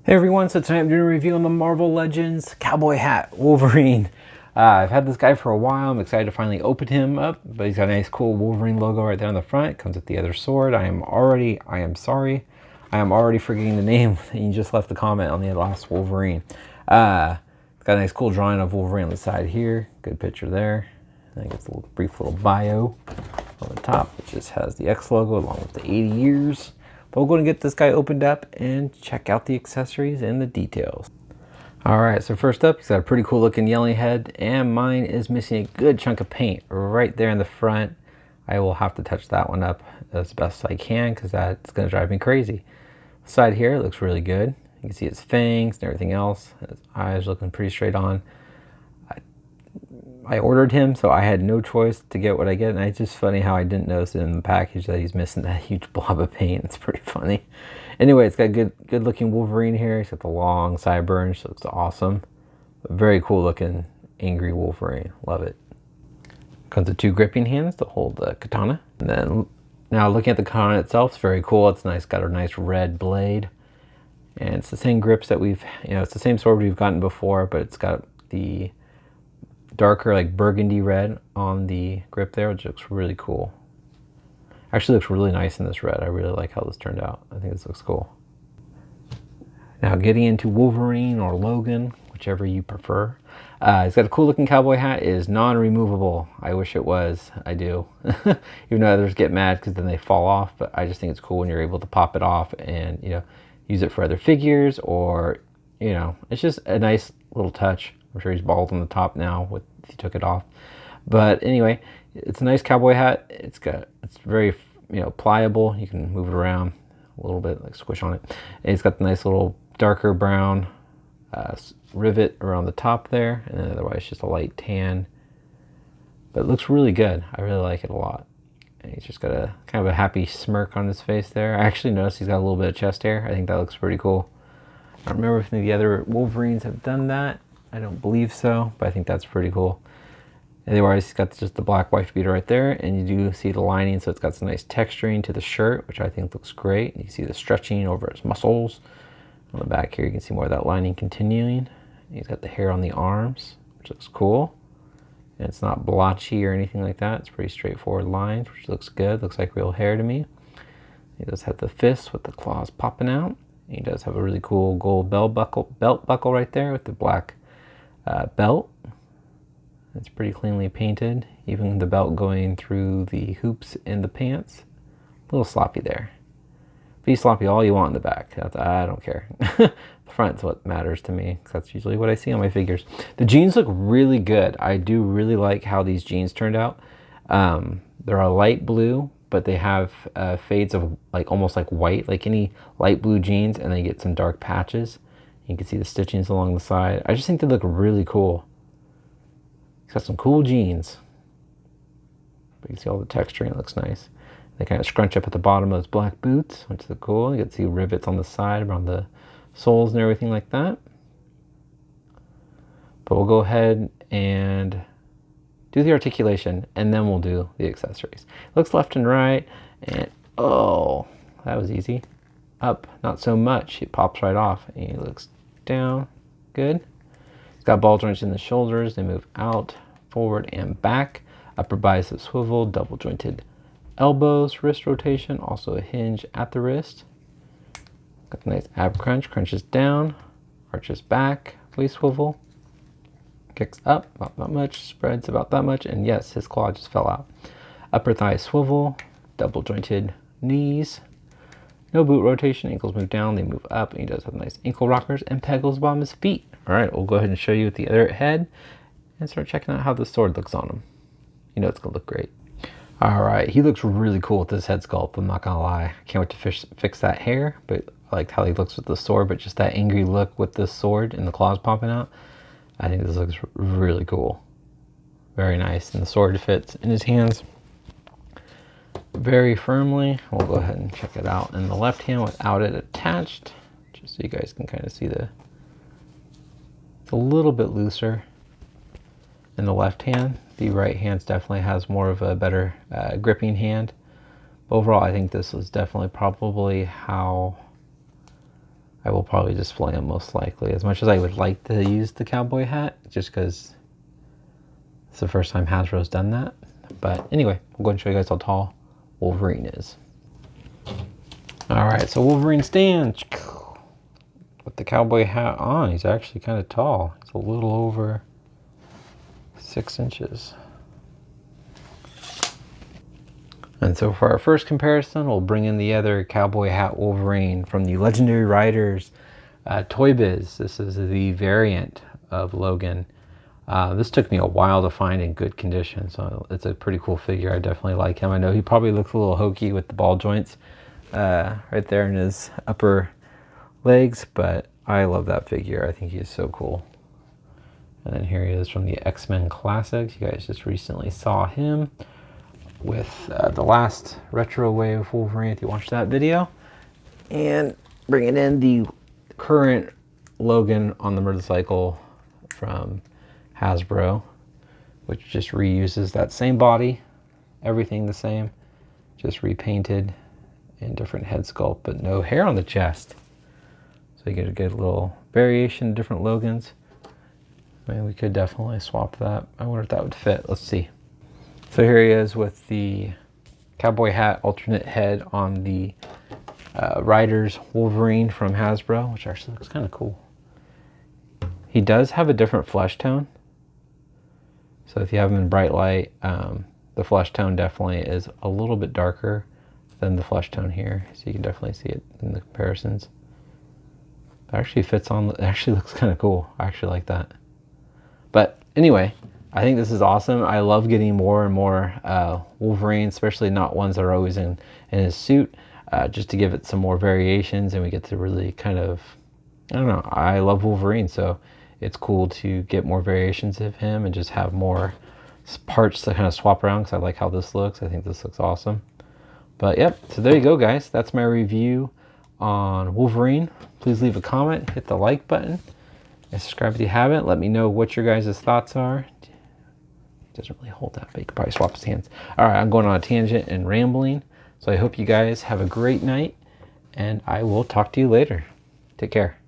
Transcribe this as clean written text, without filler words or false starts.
Hey everyone, so tonight I'm doing a review on the Marvel Legends Cowboy Hat Wolverine. I've had this guy for a while. I'm excited to finally open him up, but he's got a nice cool Wolverine logo right there on the front. It comes with the other sword. I am already forgetting the name. You just left the comment on the last Wolverine. It's got a nice cool drawing of Wolverine on the side here. Good picture there. I think it's a brief little bio on the top. It just has the X logo along with the 80 years. But we're going to get this guy opened up and check out the accessories and the details. Alright, so first up, he's got a pretty cool looking yelling head, and mine is missing a good chunk of paint right there in the front. I will have to touch that one up as best I can because that's going to drive me crazy. The side here, it looks really good. You can see his fangs and everything else. His eyes looking pretty straight on. I ordered him, so I had no choice to get what I get, and it's just funny how I didn't notice in the package that he's missing that huge blob of paint. It's pretty funny. Anyway, it's got good looking Wolverine here. He's got the long sideburns, so it's awesome. But very cool looking angry Wolverine. Love it. Comes with two gripping hands to hold the katana. And then now looking at the katana itself, it's very cool. It's nice, got a nice red blade. And it's the same grips that it's the same sword we've gotten before, but it's got the darker like burgundy red on the grip there, which looks really cool. Actually looks really nice in this red. I really like how this turned out. I think this looks cool. Now getting into Wolverine or Logan, whichever you prefer. He's got a cool looking cowboy hat. It is non-removable. I wish it was. I do. Even though others get mad because then they fall off, but I just think it's cool when you're able to pop it off and use it for other figures, or it's just a nice little touch. I'm sure he's bald on the top now if he took it off. But anyway, it's a nice cowboy hat. It's very pliable. You can move it around a little bit, like squish on it. And it's got the nice little darker brown rivet around the top there, and then otherwise just a light tan. But it looks really good. I really like it a lot. And he's just got a kind of a happy smirk on his face there. I actually noticed he's got a little bit of chest hair. I think that looks pretty cool. I don't remember if any of the other Wolverines have done that. I don't believe so, but I think that's pretty cool. Otherwise, he's got just the black wife beater right there, and you do see the lining, so it's got some nice texturing to the shirt, which I think looks great. You can see the stretching over his muscles. On the back here, you can see more of that lining continuing. He's got the hair on the arms, which looks cool. And it's not blotchy or anything like that. It's pretty straightforward lines, which looks good. Looks like real hair to me. He does have the fists with the claws popping out. He does have a really cool gold belt buckle right there with the black belt. It's pretty cleanly painted, even the belt going through the hoops in the pants. A little sloppy there. Be sloppy all you want in the back. I don't care. The front's what matters to me, because that's usually what I see on my figures. The jeans look really good. I do really like how these jeans turned out. They're a light blue, but they have fades of almost like white, like any light blue jeans, and they get some dark patches. You can see the stitchings along the side. I just think they look really cool. He's got some cool jeans. But you can see all the texturing, it looks nice. They kind of scrunch up at the bottom of those black boots, which is cool. You can see rivets on the side around the soles and everything like that. But we'll go ahead and do the articulation, and then we'll do the accessories. Looks left and right, and oh, that was easy. Up, not so much. It pops right off, and he looks down. Good. He's got ball joints in the shoulders. They move out, forward, and back. Upper bicep swivel, double jointed elbows, wrist rotation, also a hinge at the wrist. Got the nice ab crunch, crunches down, arches back, waist swivel, kicks up about that much, spreads about that much, and yes, his claw just fell out. Upper thigh swivel, double jointed knees, no boot rotation, ankles move down, they move up, and he does have nice ankle rockers and pegals bottom his feet. All right, we'll go ahead and show you with the other head and start checking out how the sword looks on him. You know it's gonna look great. All right, he looks really cool with this head sculpt, I'm not gonna lie. I can't wait to fix that hair, but I like how he looks with the sword, but just that angry look with this sword and the claws popping out. I think this looks really cool. Very nice, and the sword fits in his hands very firmly. We'll go ahead and check it out in the left hand without it attached, just so you guys can kind of see it's a little bit looser in the left hand. The right hand definitely has more of a better gripping hand. But overall, I think this was definitely probably how I will probably display them most likely. As much as I would like to use the cowboy hat, just because it's the first time Hasbro's done that. But anyway, I'm going to show you guys how tall Wolverine is. Alright, so Wolverine stands with the cowboy hat on. He's actually kind of tall. He's a little over 6 inches. And so for our first comparison, we'll bring in the other Cowboy Hat Wolverine from the Legendary Riders Toy Biz. This is the variant of Logan. This took me a while to find in good condition, so it's a pretty cool figure. I definitely like him. I know he probably looks a little hokey with the ball joints right there in his upper legs, but I love that figure. I think he is so cool. And then here he is from the X-Men Classics. You guys just recently saw him with the last Retro Wave Wolverine, if you watched that video. And bringing in the current Logan on the motorcycle from Hasbro, which just reuses that same body, everything the same, just repainted in different head sculpt, but no hair on the chest. So you get a good little variation, different Logans. I mean, we could definitely swap that. I wonder if that would fit. Let's see. So here he is with the cowboy hat alternate head on the Riders Wolverine from Hasbro, which actually looks kind of cool. He does have a different flesh tone. So if you have him in bright light, the flesh tone definitely is a little bit darker than the flesh tone here. So you can definitely see it in the comparisons. It actually fits on, it actually looks kind of cool. I actually like that. But anyway, I think this is awesome. I love getting more and more Wolverine, especially not ones that are always in his suit, just to give it some more variations, and we get to really kind of, I don't know, I love Wolverine, so it's cool to get more variations of him and just have more parts to kind of swap around, because I like how this looks. I think this looks awesome. But yep, so there you go, guys. That's my review on Wolverine. Please leave a comment, hit the like button, and subscribe if you haven't. Let me know what your guys' thoughts are. Doesn't really hold that, but you could probably swap his hands. All right, I'm going on a tangent and rambling. So I hope you guys have a great night, and I will talk to you later. Take care.